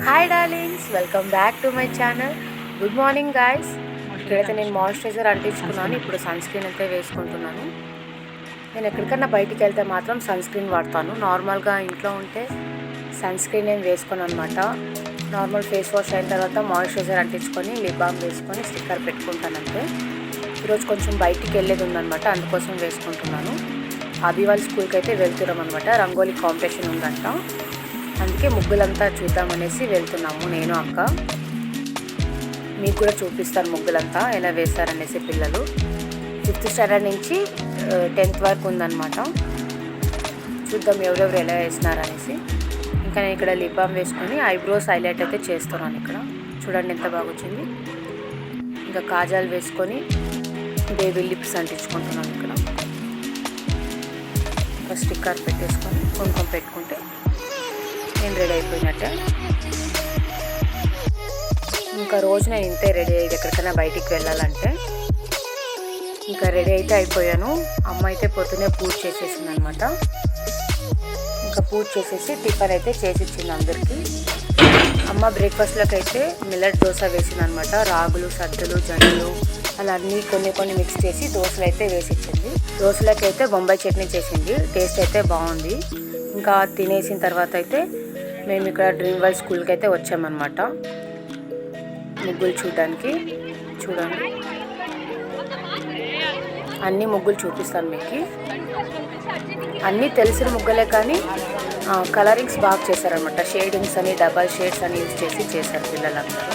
Hi darlings, welcome back to my channel. Good morning guys. ఇక్కడైతే నేను moisturiser అంటించుకున్నాను. ఇప్పుడు sun screen అయితే వేసుకుంటున్నాను. నేను ఎక్కడికన్నా బయటికి వెళ్తే మాత్రం సన్ స్క్రీన్ వాడతాను. నార్మల్గా ఇంట్లో ఉంటే సన్ స్క్రీన్ ఏం వేసుకోను అనమాట. నార్మల్ ఫేస్ వాష్ అయిన తర్వాత మాయిశ్చరైజర్ అంటించుకొని లిప్ బామ్ వేసుకొని స్టిక్కర్ పెట్టుకుంటానంటే. ఈరోజు కొంచెం బయటికి వెళ్ళేది ఉందనమాట, అందుకోసం వేసుకుంటున్నాను. అభి వాళ్ళ స్కూల్కి అయితే వెళ్తున్నాం అనమాట. రంగోలీ కాంపిటీషన్ ఉందంట, అందుకే ముగ్గులంతా చూద్దామనేసి వెళ్తున్నాము నేను అక్క. మీకు కూడా చూపిస్తాను ముగ్గులంతా ఎలా వేస్తారనేసి. పిల్లలు 5th స్టాండర్డ్ నుంచి 10th వరకు ఉందన్నమాట. చూద్దాం ఎవరెవరు ఎలా వేసినారనేసి. ఇంకా నేను ఇక్కడ లిప్ బామ్ వేసుకొని ఐబ్రోస్ హైలైట్ అయితే చేస్తున్నాను. ఇక్కడ చూడండి ఎంత బాగా వచ్చింది. ఇంకా కాజాలు వేసుకొని బేబీ లిప్స్ అంటించుకుంటున్నాను. ఇక్కడ ఒక స్టిక్కర్ పెట్టేసుకొని కుంకుమ పెట్టుకుంటే నేను రెడీ అయిపోయినట్టే. ఇంకా రోజు నేను ఇంతే రెడీ అయ్యేది ఎక్కడికైనా బయటికి వెళ్ళాలంటే. ఇంకా రెడీ అయితే అయిపోయాను. అమ్మ అయితే పొద్దునే పూజ చేసేసింది అనమాట. ఇంకా పూజ చేసేసి టిఫిన్ అయితే చేసి ఇచ్చింది అందరికీ. అమ్మ బ్రేక్ఫాస్ట్లోకి అయితే మిల్లెట్ దోశ వేసింది అనమాట. రాగులు, సద్దులు, జొన్నలు అలా అన్నీ కొన్ని మిక్స్ చేసి దోశలు అయితే వేసి ఇచ్చింది. దోశలకి అయితే బొంబాయి చట్నీ చేసింది. టేస్ట్ అయితే బాగుంది. ఇంకా తినేసిన తర్వాత అయితే మేము ఇక్కడ డ్రీమ్ వరల్డ్ స్కూల్కి అయితే వచ్చామన్నమాట, ముగ్గులు చూడడానికి. చూడండి, అన్ని ముగ్గులు చూపిస్తాను మీకు. అన్నీ తెలిసిన ముగ్గులే కానీ కలరింగ్స్ బాగా చేశారనమాట. షేడింగ్స్ అని, డబల్ షేడ్స్ అని యూజ్ చేసి చేశారు పిల్లలందరూ.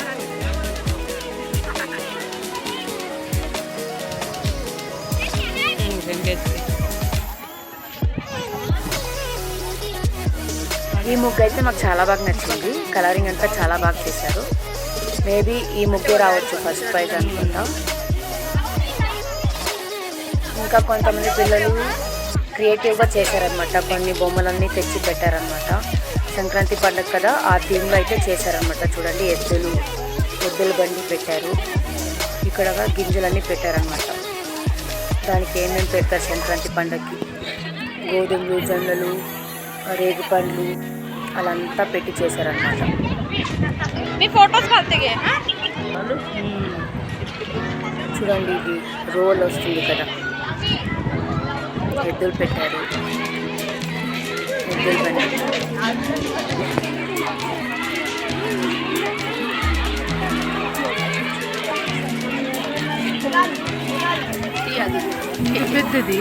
ఈ ముగ్గు అయితే మాకు చాలా బాగా నచ్చింది. కలరింగ్ అంతా చాలా బాగా చేశారు. మేబీ ఈ ముగ్గే రావచ్చు ఫస్ట్ ప్రైజ్ అనుకుంటా. ఇంకా కొంతమంది పిల్లలు క్రియేటివ్గా చేశారనమాట. కొన్ని బొమ్మలన్నీ తెచ్చి పెట్టారనమాట. సంక్రాంతి పండుగ కదా, ఆ థీమ్లో అయితే చేశారనమాట. చూడండి, ఎద్దుల బండి పెట్టారు. ఇక్కడ గింజలన్నీ పెట్టారనమాట. దానికి ఏమేమి పెడతారు సంక్రాంతి పండుగకి, గోధుమలు, జొన్నలు, రేగు పండ్లు అలా అంతా పెట్టి చేశారనమాట. చూడండి, ఇది రోల్ వస్తుంది కదా, ఎద్దులు పెట్టారు. ఎద్దుల బండి. పెద్దది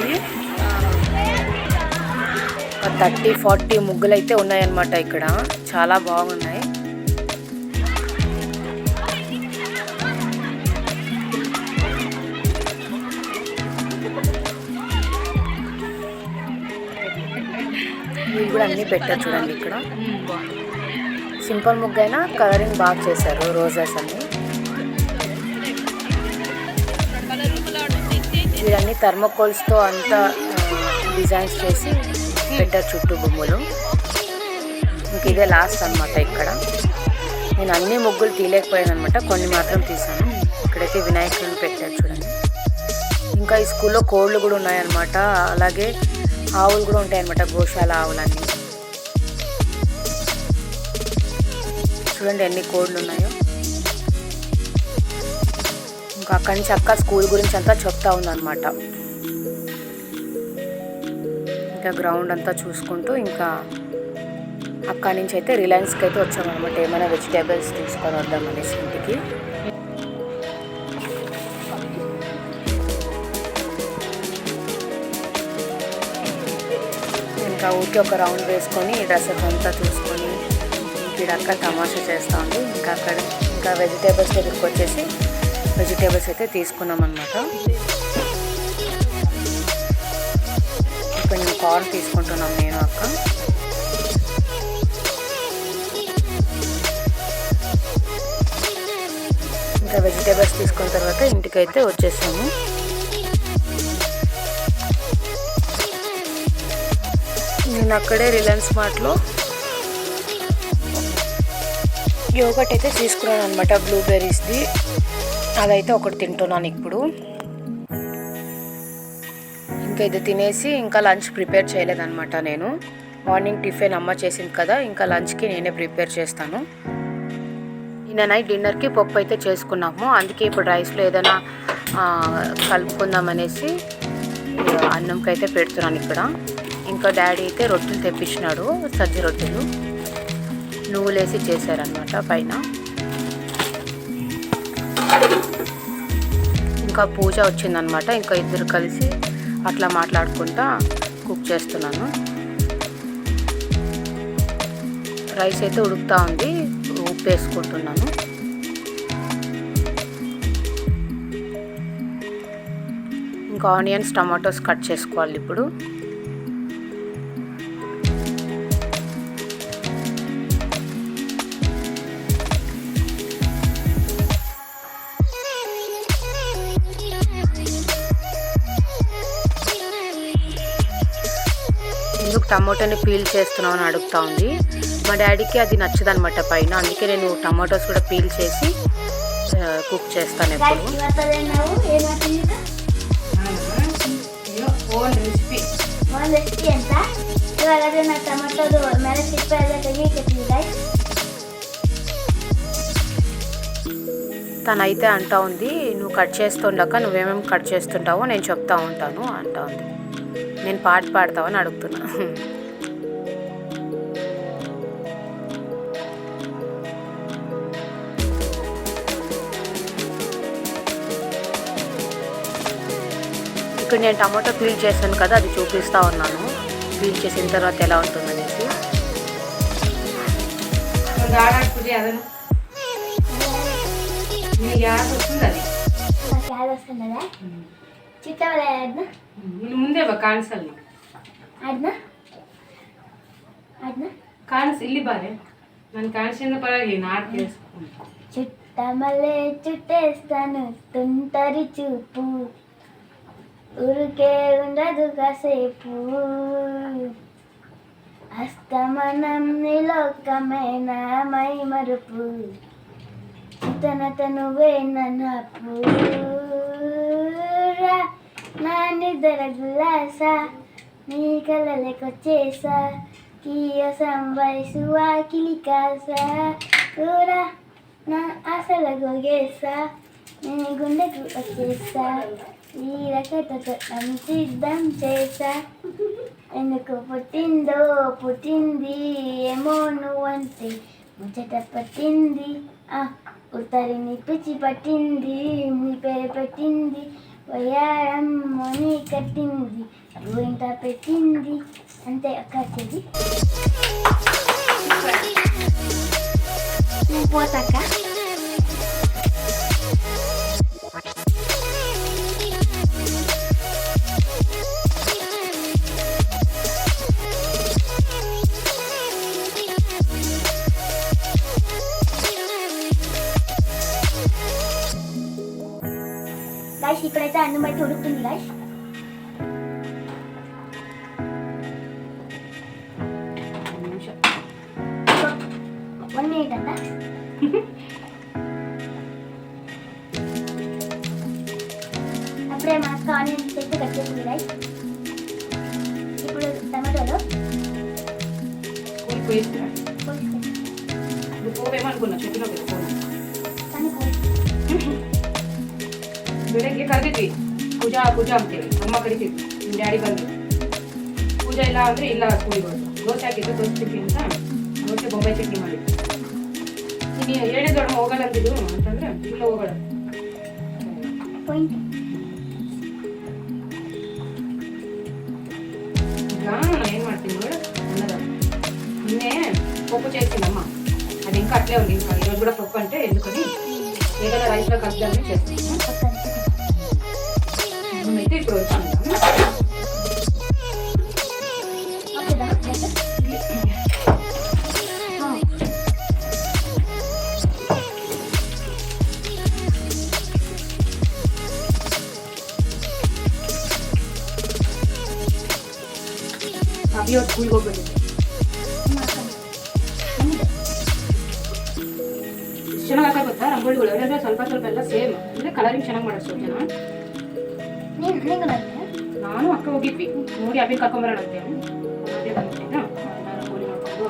30-40 ముగ్గులు అయితే ఉన్నాయన్నమాట. ఇక్కడ చాలా బాగున్నాయి. ఇవి కూడా అన్నీ పెట్టారు. చూడండి, ఇక్కడ సింపుల్ ముగ్గు అయినా కలరింగ్ బాగా చేశారు. రోజెస్ అన్ని. ఇవన్నీ థర్మోకోల్స్తో అంతా డిజైన్స్ చేసి పెట్టారు చుట్టూ బొమ్మలు. ఇంక ఇదే లాస్ట్ అనమాట. ఇక్కడ నేను అన్ని ముగ్గులు తీయలేకపోయాను అనమాట, కొన్ని మాత్రం తీసాను. ఇక్కడైతే వినాయకుడిని పెట్టారు చూడండి. ఇంకా ఈ స్కూల్లో కోళ్ళు కూడా ఉన్నాయన్నమాట. అలాగే ఆవులు కూడా ఉంటాయన్నమాట, గోశాల ఆవులన్నీ. చూడండి ఎన్ని కోళ్ళు ఉన్నాయో. ఇంకా అక్కడి నుంచి అక్క స్కూల్ గురించి అంతా చెప్తా ఉందన్నమాట. ఇంకా గ్రౌండ్ అంతా చూసుకుంటూ ఇంకా అక్కడి నుంచి అయితే రిలయన్స్కి అయితే వచ్చామన్నమాట. ఏమైనా వెజిటేబుల్స్ తీసుకొని వద్దామనేసి ఇంటికి. ఇంకా ఊరికి ఒక రౌండ్ వేసుకొని డ్రెస్సెస్ అంతా చూసుకొని ఇక్కడ అక్క తమాషా చేస్తూ ఉంది. ఇంకా వెజిటేబుల్స్ దగ్గరికి వచ్చేసి వెజిటేబుల్స్ అయితే తీసుకున్నాం అన్నమాట. ఇప్పుడు నేను కార్న్ తీసుకుంటున్నాం నేను అక్క. ఇంకా వెజిటేబుల్స్ తీసుకున్న తర్వాత ఇంటికైతే వచ్చేసాము. నేను అక్కడే రిలయన్స్ మార్ట్లో యోగట్ అయితే తీసుకున్నాను అనమాట, బ్లూబెర్రీస్ది. అదైతే ఒకటి తింటున్నాను ఇప్పుడు. ఇంకా ఇది తినేసి ఇంకా లంచ్ ప్రిపేర్ చేయలేదన్నమాట. నేను మార్నింగ్ టిఫిన్ అమ్మ చేసింది కదా, ఇంకా లంచ్కి నేనే ప్రిపేర్ చేస్తాను. నిన్న నైట్ డిన్నర్కి పప్పు అయితే చేసుకున్నాము. అందుకే ఇప్పుడు రైస్లో ఏదైనా కలుపుకుందామనేసి అన్నంకి అయితే పెడుతున్నాను ఇక్కడ. ఇంకా డాడీ అయితే రొట్టెలు తెప్పించినాడు, సజ్జ రొట్టెలు నువ్వులేసి చేశారనమాట పైన. ఇంకా పూజ వచ్చిందనమాట. ఇంకా ఇద్దరు కలిసి అట్లా మాట్లాడుకుంటా కుక్ చేస్తున్నాను. రైస్ అయితే ఉడుకుతూ ఉంది, ఉప్పు వేసుకుంటున్నాను. ఇంకా ఆనియన్స్ టమాటోస్ కట్ చేసుకోవాలి ఇప్పుడు. ఎందుకు టమాటోని పీల్ చేస్తున్నావు అని అడుగుతూ ఉంది. మా డాడీకి అది నచ్చదనమాట పైన, అందుకే నేను టమాటోస్ కూడా పీల్ చేసి కుక్ చేస్తాను ఎప్పుడు. తనైతే అంటా ఉంది, నువ్వు కట్ చేస్తుండక నువ్వేమేమి కట్ చేస్తుంటావో నేను చెప్తా ఉంటాను అంటా ఉంది. నేను పాట పాడతావని అడుగుతున్నా. ఇక్కడ నేను టమాటో పీల్ చేశాను కదా, అది చూపిస్తూ ఉన్నాను పీల్ చేసిన తర్వాత ఎలా ఉంటుందనేసి. ಮುಂದೆ ಕಾಣಿಸಲ್ಲ ಕಾಣಿಸ್ ಇಲ್ಲಿ ಬಾರೆ ನಾನು ಕಾಣಿಸಿದ ಪರವಾಗಿ ನಾಡ್ చుట్టమలే చుట్టేస్తాను తుంటరి చూపు ఊరికే ఉండదు కాసేపు అస్తమనం నిలోకమైన మై మరుపు తనువే నన్నపు నా నిద్ర గులాస నీ కలలకొచ్చేసా కీయసం వయసు వాకిలి కాసా కూరా నా ఆశల గోగేసా నీ గుండెకు వచ్చేసా ఈ రకతతో నన్ను సిద్ధం చేసా ఎందుకు పుట్టింది ఏమో నువ్వంటే ముచ్చట పట్టింది ఉత్తరిని పిచ్చి పట్టింది నీ పేరు పెట్టింది వయారం మని కట్టింది ఇంత పెట్టింది అంతే అక్కడిది పోతాక గాయ్స్ ఇప్పుడైతే అన్నం అయితే ఉడుకుతుంది గాయ్స్. వన్ మినిట్ అంట. అప్పుడే మా అక్క ఆనియన్స్ అయితే కట్ చేస్తుంది గాయ్స్. ఇప్పుడు టమాటోలు పోవేమనుకున్నా చెప్పిన కానీ ಬೆಳಗ್ಗೆ ಕರೆದಿದ್ವಿ ಪೂಜಾ ಅಂತೇಳಿ ಅಮ್ಮ ಕರಿತಿದ್ವಿ ನಿಮ್ಮ ಡ್ಯಾಡಿ ಬಂದು ಪೂಜಾ ಇಲ್ಲ ಅಂದರೆ ಇಲ್ಲ ಸ್ಕೂಲಿಗೆ ಹೋದ್ರು. ದೋಸೆ ಹಾಕಿದ್ದು ದೋಸೆ ತಿಂಡಿ ಅಂತ ದೋಸೆ ಬೊಂಬೈ ಚಟ್ನಿ ಮಾಡಿದ್ದು. ನೀನು ಏನೇ ದೊಡ್ಡ ಹೋಗಲ್ಲ ಅಂತಿದ್ದು ಅಂತಂದ್ರೆ ಇಲ್ಲ ಹೋಗೋಣ. ಈಗ ನಾನು ಏನು ಮಾಡ್ತೀನಿ ನೋಡು ಅನ್ನದ నిన్నే పప్పు చేసిందమ్మ అది ఇంకా అట్లే ఉంది. ఇంకా ఈరోజు కూడా పప్పు అంటే ఎందుకని ఏదైనా రైస్లో కలుపుదామని చేస్తాను. అయితే ఇప్పుడు వచ్చాను ಅಭಿಯೋ ಸ್ಕೂಲ್ಗೆ ಹೋಗ್ಬೇಕು. ಚೆನ್ನಾಗಿ ಹಾಕ ಗೊತ್ತಾ ರಂಗೋಲಿಗಳು ಯಾಕಂದ್ರೆ ಸ್ವಲ್ಪ ಎಲ್ಲ ಸೇಮ್ ಅಂದರೆ ಕಲರಿಂಗ್ ಚೆನ್ನಾಗಿ ಮಾಡೋದು ಸ್ವಲ್ಪ ಜನ. ನಾನು ಅಕ್ಕ ಹೋಗಿದ್ವಿ ನೋಡಿ ಅಭಿ ಕರ್ಕೊಂಬರೋಣ ಅಂತೇಳಿ ಅದೇ ಬಂದ್ಬಿಟ್ಟಿದ್ದ ರಂಗೋಲಿ ಮಾಡ್ಕೊಂಡು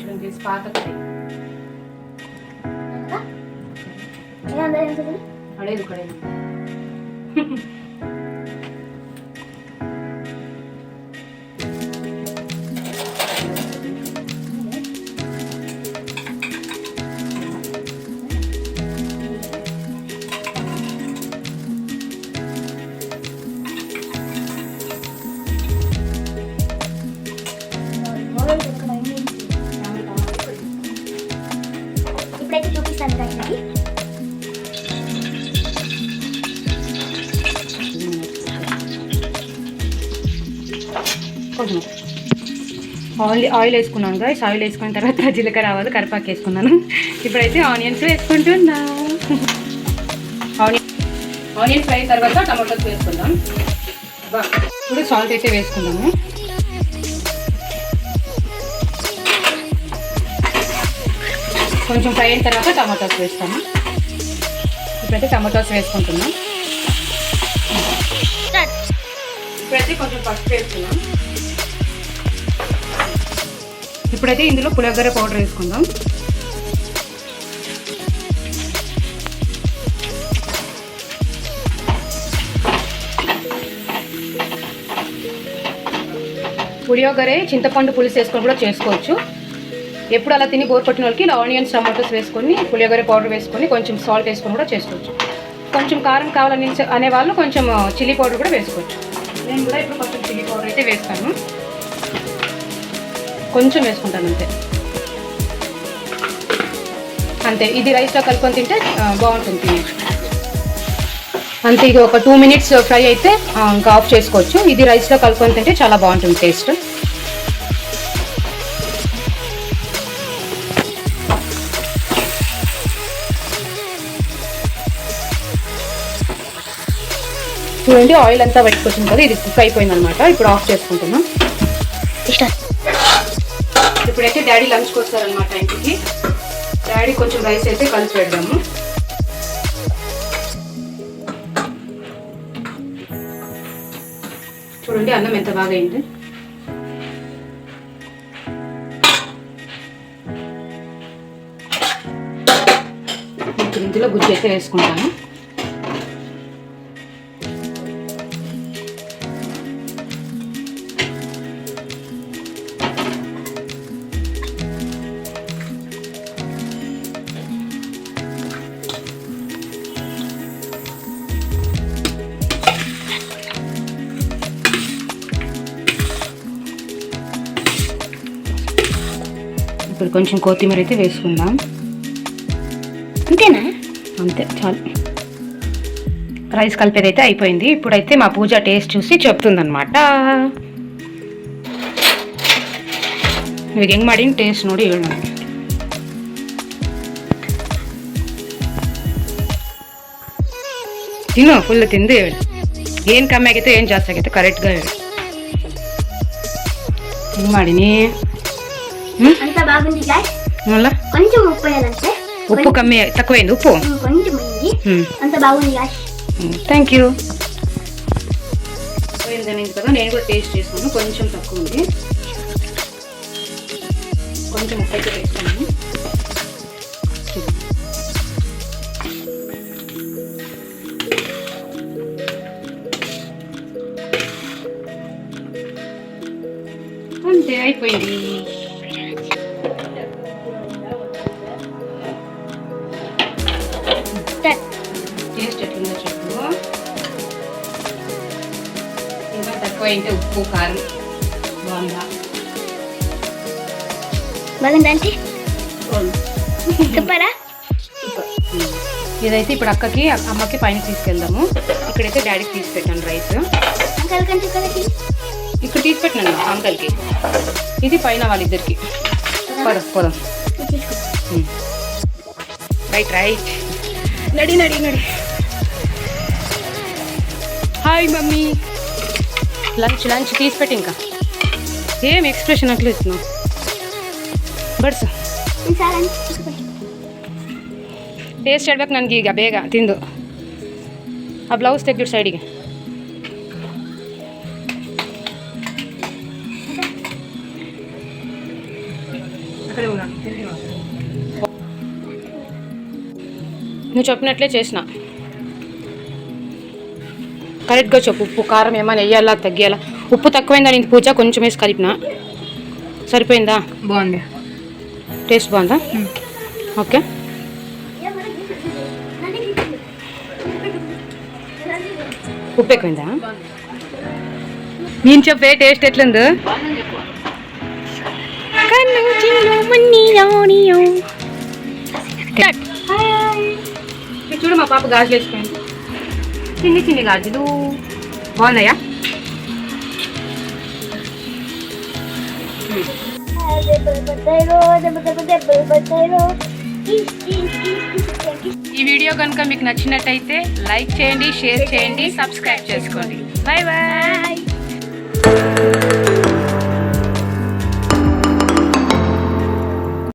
కొంచెం చేసి పాత కಡೆ ಹಳೇದು ಕಡೆ ఇప్పుడైతే చూపిస్తాను గాయస్. కొంచెం ఆయిల్ వేసుకున్నాను గైస్. ఆయిల్ వేసుకున్న తర్వాత జీలకర్ర ఆవాలు కరివేపాకు వేసుకున్నాను. ఇప్పుడైతే ఆనియన్స్ వేసుకుంటున్నా. ఆనియన్ ఫ్రై తర్వాత టమాటోస్ వేసుకుందాం. ఇప్పుడు సాల్ట్ అయితే వేసుకుందాము. కొంచెం ఫ్రై అయిన తర్వాత టమాటోస్ వేస్తాము. ఇప్పుడైతే టమాటోస్ వేసుకుంటున్నాం. ఇప్పుడైతే కొంచెం పసుపు వేసుకున్నాం. ఇప్పుడైతే ఇందులో పులిహోర పౌడర్ వేసుకుందాం. పులిహోరే చింతపండు పులుసు వేసుకొని కూడా చేసుకోవచ్చు. ఎప్పుడు అలా తిని బోర్ కొట్టిన వాళ్ళకి ఇలా ఆనియన్స్ టమాటోస్ వేసుకొని పులిహోర పౌడర్ వేసుకొని కొంచెం సాల్ట్ వేసుకొని కూడా చేసుకోవచ్చు. కొంచెం కారం కావాలని అనేవాళ్ళు కొంచెం చిల్లీ పౌడర్ కూడా వేసుకోవచ్చు. నేను కూడా ఇప్పుడు కొంచెం చిల్లీ పౌడర్ అయితే వేస్తాను. కొంచెం వేసుకుంటాను అంతే. అంతే, ఇది రైస్లో కలుపుకొని తింటే బాగుంటుంది. అంతే, ఇది ఒక 2 minutes ఫ్రై అయితే ఇంకా ఆఫ్ చేసుకోవచ్చు. ఇది రైస్లో కలుపుకొని తింటే చాలా బాగుంటుంది టేస్ట్. చూడండి, ఆయిల్ అంతా పెట్టుకొచ్చింది కదా, ఇది కుక్ అయిపోయింది అనమాట. ఇప్పుడు ఆఫ్ చేసుకుంటున్నాం. ఇప్పుడైతే డాడీ లంచ్కి వస్తారనమాట ఇంటికి. డాడీ కొంచెం రైస్ అయితే కలిపి పెడదాము. చూడండి అన్నం ఎంత బాగా అయింది. ఇప్పుడు ఇందులో గుజ్జు అయితే వేసుకుంటాను. ఇప్పుడు కొంచెం కొత్తిమీర అయితే వేసుకుందాం. అంతేనా? అంతే, చాలు. రైస్ కలిపేది అయితే అయిపోయింది. ఇప్పుడైతే మా పూజ టేస్ట్ చూసి చెప్తుందనమాట. ಈಗ ಹೆಂಗೆ ಮಾಡೀನಿ ಟೇಸ್ಟ್ ನೋಡಿ ಹೇಳು ನನಗೆ. ತಿನ್ನು, ಫುಲ್ ತಿಂದು ಹೇಳು. ಏನು ಕಮ್ಮಿ ಆಗೈತೆ ಏನು ಜಾಸ್ತಿ ಆಗೈತೆ ಕರೆಕ್ಟ್గా ಹೇಳು. ಹೆಂಗೆ ಮಾಡೀನಿ? అంత బాగుంది గాయ్స్. మళ్ళా కొంచెం ఉప్పు వేయాలంటే. ఉప్పు కమ్మి తక్కువైంది ఉప్పు. కొంచెం అయింది. అంత బాగుంది గాయ్స్. Thank you. పోయిందని కదా, నేను కూడా టేస్ట్ చేసుకున్నాను. కొంచెం తక్కువ ఉంది. కొంచెం ఉప్పు అయితే వేసుకున్నాను. అంతే, అయిపోయింది. టేస్ట్ ఎట్లుందో చెప్పు. ఇంకా తక్కువ అయితే ఉప్పు కారం బాగుందా? బాగుందంటే చెప్పారా? ఇదైతే ఇప్పుడు అక్కకి అమ్మకి పైన తీసుకెళ్దాము. ఇక్కడైతే డాడీకి తీసి పెట్టాను రైస్. ఇక్కడ తీసి పెట్టినాను అంకల్కి. ఇది పైన వాళ్ళిద్దరికి. పోదాం. రైట్ రైట్, నడి నడి నడి. Hi mummy. లంచ్ తీసి పెట్టి. ఇంకా ఏం ఎక్స్ప్రెషన్ అట్లా ఇస్తున్నావు? ಬಡ್ಸು. ಟೇಸ್ಟ್ ಹೇಳ್ಬೇಕು ನನಗೆ ಈಗ ಬೇಗ ತಿಂದು. ಆ ಬ್ಲೌಸ್ ತೆಗೆದು ಸೈಡಿಗೆ. ఇక్కడే ఉన్నాను. నువ్వు చెప్పినట్లే చేసిన. కరెక్ట్గా చెప్పు, ఉప్పు కారం ఏమైనా వేయాలా తగ్గియాలా? ఉప్పు తక్కువైందా నీకు పూజ? కొంచెం వేసి కలిపినా, సరిపోయిందా? బాగుంది. టేస్ట్ బాగుందా? ఓకే. ఉప్పు ఎక్కువైందా? నేను చెప్పే టేస్ట్ ఎట్లుందో. చూడు మా పాప గాజులు వేసుకుంది. చిన్ని చిన్ని గాజులు బాగున్నాయా? ఈ వీడియో కనుక మీకు నచ్చినట్టయితే లైక్ చేయండి, షేర్ చేయండి, సబ్స్క్రైబ్ చేసుకోండి. Bye bye.